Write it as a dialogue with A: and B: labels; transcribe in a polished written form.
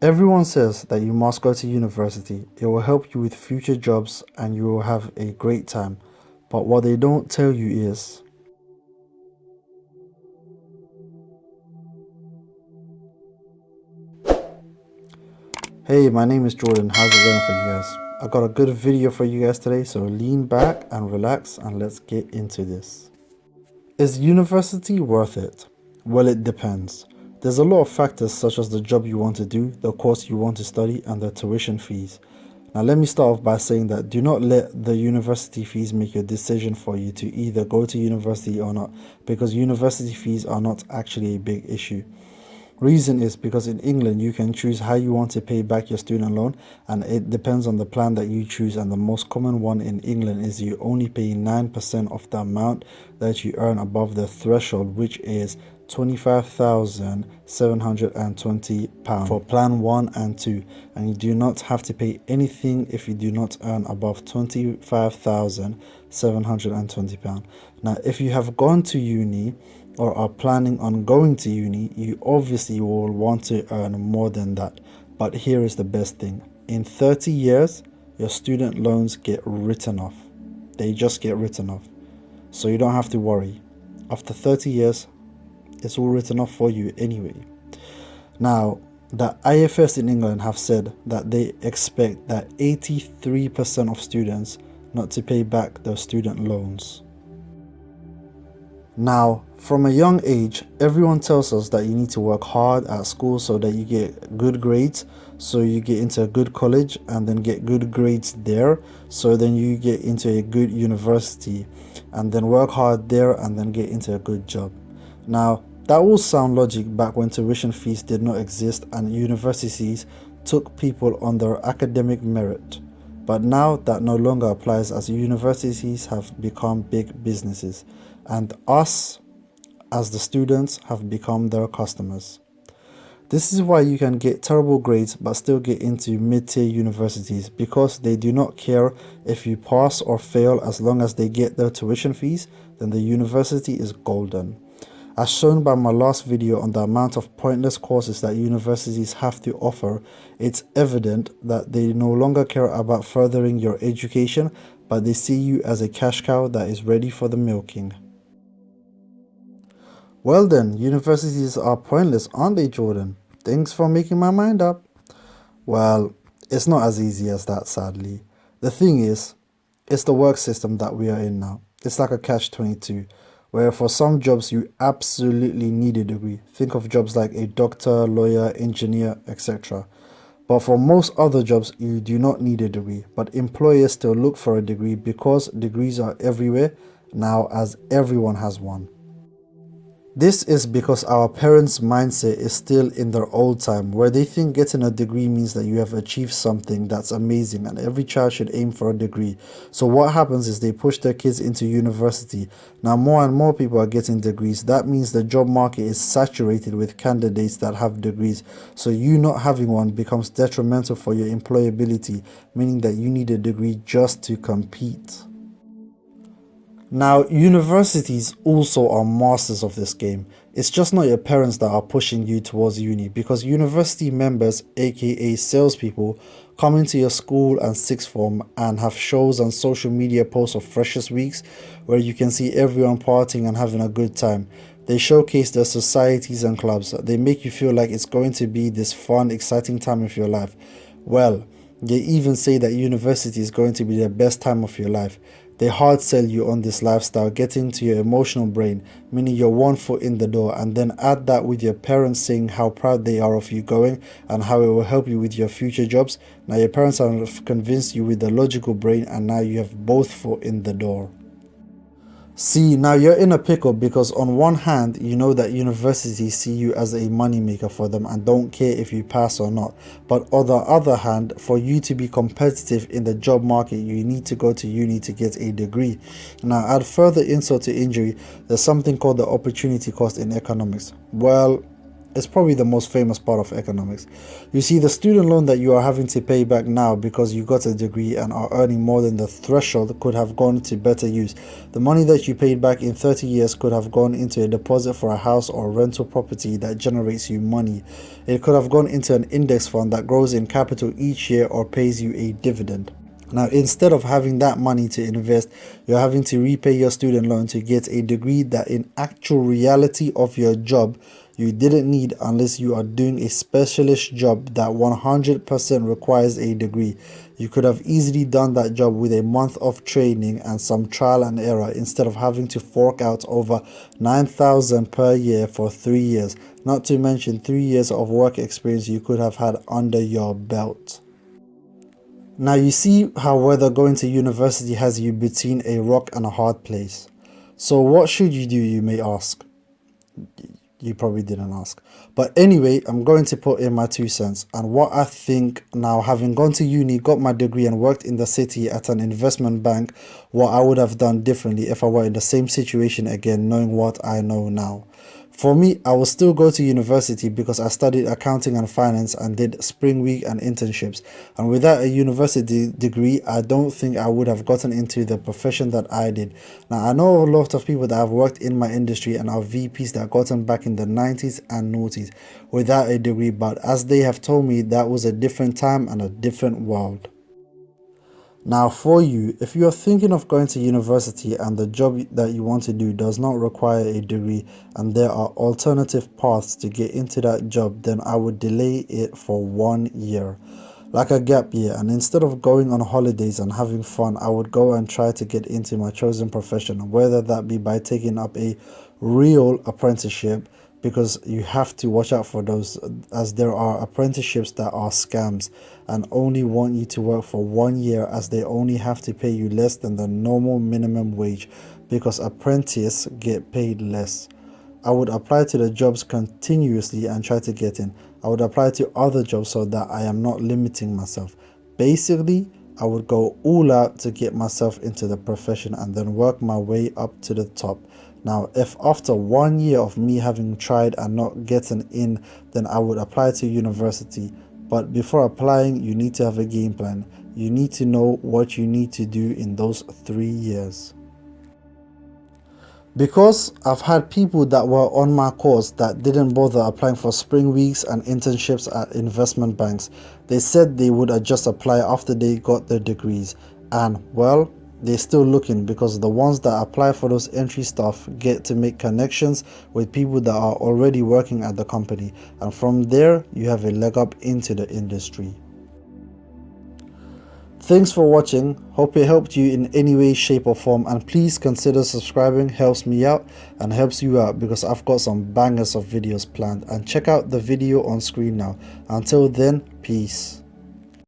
A: Everyone says that you must go to university. It will help you with future jobs and you will have a great time. But what they don't tell you is, hey, my name is Jordan. How's it going for you guys? I got a good video for you guys today, so lean back and relax and let's get into this. Is university worth it? Well, it depends. There's a lot of factors such as the job you want to do, the course you want to study, and the tuition fees. Now, let me start off by saying that do not let the university fees make your decision for you to either go to university or not, because university fees are not actually a big issue. Reason is because in England you can choose how you want to pay back your student loan, and it depends on the plan that you choose, and the most common one in England is you only pay 9% of the amount that you earn above the threshold, which is £25,720 for plan 1 and 2, and you do not have to pay anything if you do not earn above £25,720. Now, if you have gone to uni or are planning on going to uni, you obviously will want to earn more than that. But here is the best thing. In 30 years, your student loans get written off. They just get written off. So you don't have to worry. After 30 years, it's all written off for you anyway. Now, the IFS in England have said that they expect that 83% of students not to pay back their student loans. Now, from a young age, everyone tells us that you need to work hard at school so that you get good grades, so you get into a good college and then get good grades there, so then you get into a good university and then work hard there and then get into a good job. Now, that all sound logic back when tuition fees did not exist and universities took people on their academic merit. But now that no longer applies, as universities have become big businesses, and us, as the students, have become their customers. This is why you can get terrible grades but still get into mid-tier universities, because they do not care if you pass or fail as long as they get their tuition fees, then the university is golden. As shown by my last video on the amount of pointless courses that universities have to offer, it's evident that they no longer care about furthering your education, but they see you as a cash cow that is ready for the milking. Well then, universities are pointless, aren't they, Jordan? Thanks for making my mind up. Well, it's not as easy as that, sadly. The thing is, it's the work system that we are in now. It's like a catch-22. Where for some jobs you absolutely need a degree. Think of jobs like a doctor, lawyer, engineer, etc. But for most other jobs you do not need a degree, but employers still look for a degree because degrees are everywhere now, as everyone has one. This is because our parents' mindset is still in their old time, where they think getting a degree means that you have achieved something that's amazing and every child should aim for a degree. So what happens is they push their kids into university. Now more and more people are getting degrees. That means the job market is saturated with candidates that have degrees. So you not having one becomes detrimental for your employability, meaning that you need a degree just to compete. Now, universities also are masters of this game. It's just not your parents that are pushing you towards uni, because university members, aka salespeople, come into your school and sixth form and have shows on social media posts of freshers weeks where you can see everyone partying and having a good time. They showcase their societies and clubs. They make you feel like it's going to be this fun, exciting time of your life. Well, they even say that university is going to be the best time of your life. They hard sell you on this lifestyle, getting to your emotional brain, meaning you're 1 foot in the door, and then add that with your parents saying how proud they are of you going and how it will help you with your future jobs. Now your parents have convinced you with the logical brain, and now you have both foot in the door. See, now you're in a pickle, because on one hand, you know that universities see you as a moneymaker for them and don't care if you pass or not. But on the other hand, for you to be competitive in the job market, you need to go to uni to get a degree. Now, add further insult to injury, there's something called the opportunity cost in economics. Well, is probably the most famous part of economics. You see, the student loan that you are having to pay back now because you got a degree and are earning more than the threshold could have gone to better use. The money that you paid back in 30 years could have gone into a deposit for a house or rental property that generates you money. It could have gone into an index fund that grows in capital each year or pays you a dividend. Now, instead of having that money to invest, you're having to repay your student loan to get a degree that in actual reality of your job, you didn't need unless you are doing a specialist job that 100% requires a degree. You could have easily done that job with a month of training and some trial and error instead of having to fork out over 9,000 per year for 3 years, not to mention 3 years of work experience you could have had under your belt. Now you see how whether going to university has you between a rock and a hard place. So what should you do, you may ask? You probably didn't ask. But anyway, I'm going to put in my 2 cents and what I think now, having gone to uni, got my degree and worked in the city at an investment bank, what I would have done differently if I were in the same situation again, knowing what I know now. For me, I will still go to university because I studied accounting and finance and did spring week and internships. And without a university degree, I don't think I would have gotten into the profession that I did. Now, I know a lot of people that have worked in my industry and are VPs that gotten back in the 90s and noughties without a degree, but as they have told me, that was a different time and a different world. Now for you, if you are thinking of going to university and the job that you want to do does not require a degree and there are alternative paths to get into that job, then I would delay it for 1 year, like a gap year, and instead of going on holidays and having fun, I would go and try to get into my chosen profession, whether that be by taking up a real apprenticeship, because you have to watch out for those, as there are apprenticeships that are scams and only want you to work for 1 year, as they only have to pay you less than the normal minimum wage because apprentices get paid less. I would apply to the jobs continuously and try to get in. I would apply to other jobs so that I am not limiting myself. Basically, I would go all out to get myself into the profession and then work my way up to the top. Now, if after 1 year of me having tried and not getting in, then I would apply to university. But before applying, you need to have a game plan. You need to know what you need to do in those 3 years. Because I've had people that were on my course that didn't bother applying for spring weeks and internships at investment banks. They said they would just apply after they got their degrees, and well, they're still looking because the ones that apply for those entry stuff get to make connections with people that are already working at the company, and from there you have a leg up into the industry. Thanks for watching, hope it helped you in any way, shape or form, and please consider subscribing, helps me out and helps you out because I've got some bangers of videos planned, and check out the video on screen now. Until then, peace.